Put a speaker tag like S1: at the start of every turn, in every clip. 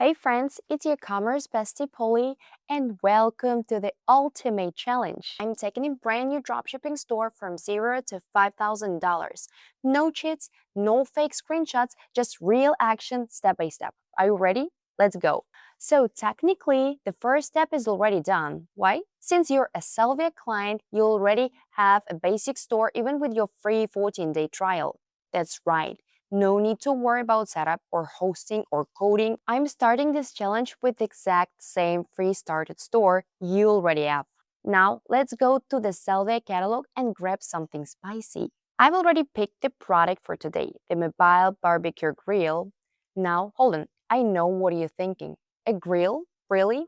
S1: Hey friends, it's your ecommerce bestie Polly, and welcome to the ultimate challenge. I'm taking a brand new dropshipping store from $0 to $5,000. No cheats, no fake screenshots, just real action step by step. Are you ready? Let's go. So technically, the first step is already done. Why? Since you're a Sellvia client, you already have a basic store even with your free 14-day trial. That's right. No need to worry about setup or hosting or coding. I'm starting this challenge with the exact same free started store you already have. Now, let's go to the Sellvia catalog and grab something spicy. I've already picked the product for today, the mobile barbecue grill. Now, hold on. I know what you're thinking. A grill? Really?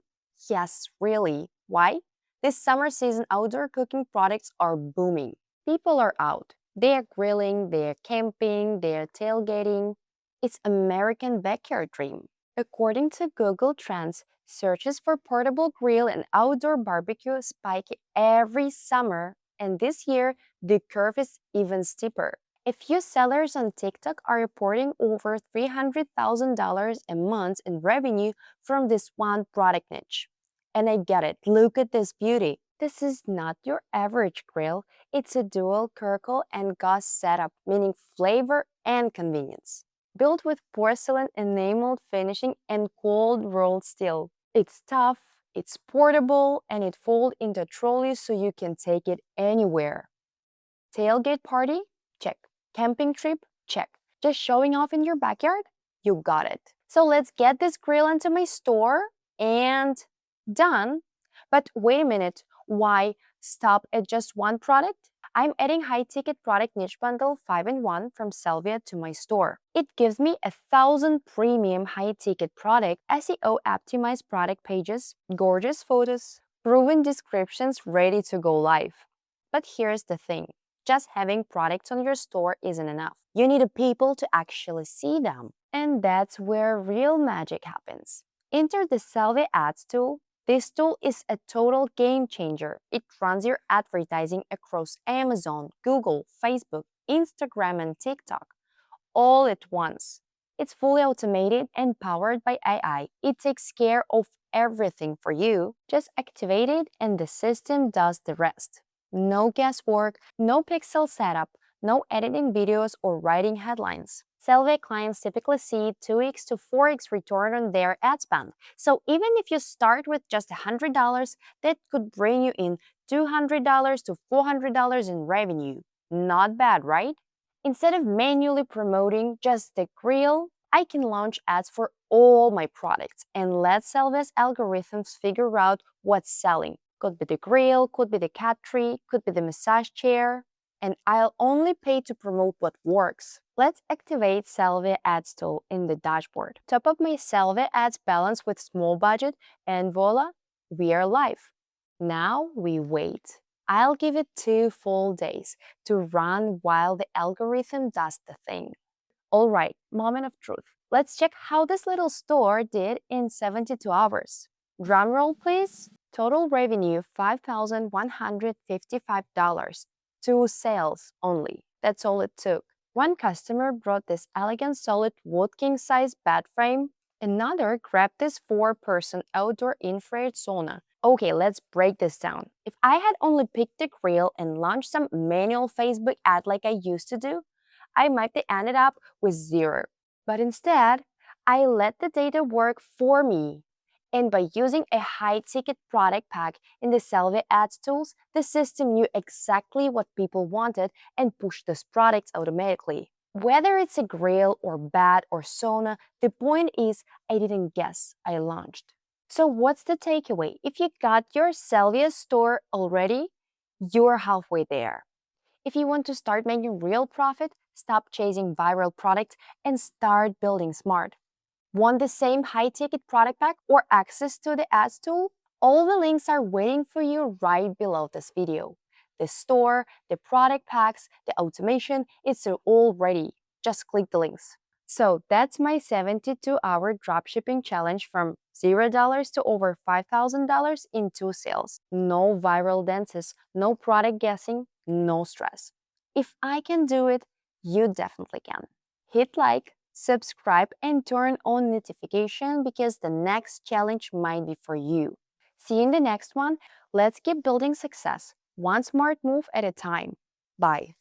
S1: Yes, really. Why? This summer season outdoor cooking products are booming. People are out. They're grilling, they're camping, they're tailgating. It's American backyard dream. According to Google Trends, searches for portable grill and outdoor barbecue spike every summer, and this year the curve is even steeper. A few sellers on TikTok are reporting over $300,000 a month in revenue from this one product niche. And I get it, look at this beauty. This is not your average grill. It's a dual Kirkle and Gus setup, meaning flavor and convenience. Built with porcelain enameled finishing and cold rolled steel. It's tough, it's portable, and it folds into trolleys so you can take it anywhere. Tailgate party? Check. Camping trip? Check. Just showing off in your backyard? You got it. So let's get this grill into my store and done. But wait a minute, why stop at just one product? I'm adding high-ticket product niche bundle 5-in-1 from Sellvia to my store. It gives me 1,000 premium high-ticket product SEO-optimized product pages, gorgeous photos, proven descriptions ready to go live. But here's the thing. Just having products on your store isn't enough. You need people to actually see them. And that's where real magic happens. Enter the Sellvia Ads tool. This tool is a total game changer. It runs your advertising across Amazon, Google, Facebook, Instagram, and TikTok all at once. It's fully automated and powered by AI. It takes care of everything for you. Just activate it and the system does the rest. No guesswork, no pixel setup, no editing videos or writing headlines. Sellvia clients typically see 2x to 4x return on their ad spend. So even if you start with just $100, that could bring you in $200 to $400 in revenue. Not bad, right? Instead of manually promoting just the grill, I can launch ads for all my products and let Sellvia's algorithms figure out what's selling. Could be the grill, could be the cat tree, could be the massage chair. And I'll only pay to promote what works. Let's activate Sellvia Ads tool in the dashboard. Top up my Sellvia Ads balance with small budget and voila, we are live. Now we wait. I'll give it 2 full days to run while the algorithm does the thing. Alright, moment of truth. Let's check how this little store did in 72 hours. Drumroll please. Total revenue $5,155. 2 sales only. That's all it took. One customer brought this elegant solid wood king-size bed frame. Another grabbed this 4-person outdoor infrared sauna. Okay, let's break this down. If I had only picked the grill and launched some manual Facebook ad like I used to do, I might have ended up with 0. But instead, I let the data work for me. And by using a high-ticket product pack in the Sellvia Ads tools, the system knew exactly what people wanted and pushed those products automatically. Whether it's a grill or bed or sauna, the point is I didn't guess, I launched. So what's the takeaway? If you got your Sellvia store already, you're halfway there. If you want to start making real profit, stop chasing viral products and start building smart. Want the same high-ticket product pack or access to the ads tool? All the links are waiting for you right below this video. The store, the product packs, the automation, it's all ready. Just click the links. So that's my 72-hour dropshipping challenge from $0 to over $5,000 in 2 sales. No viral dances, no product guessing, no stress. If I can do it, you definitely can. Hit like, subscribe, and turn on notification because the next challenge might be for you. See you in the next one. Let's keep building success, one smart move at a time. Bye.